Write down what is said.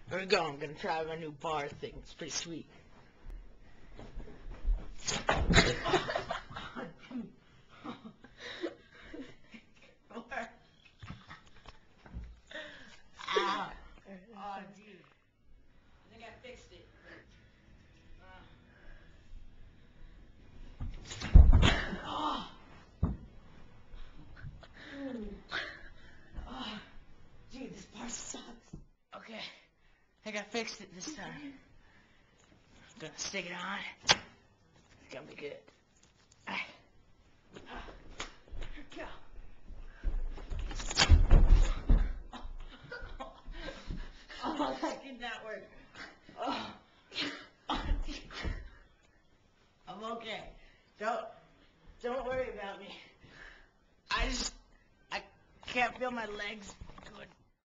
Here we go. I'm gonna try my new bar thing. It's pretty sweet. Ow. Oh, dude. I think I fixed it. Dude, this bar sucks. Okay. I think I fixed it this time. I'm gonna stick it on. It's gonna be good. Here we go. Oh, that did not work. Oh. I'm okay. Don't worry about me. I can't feel my legs.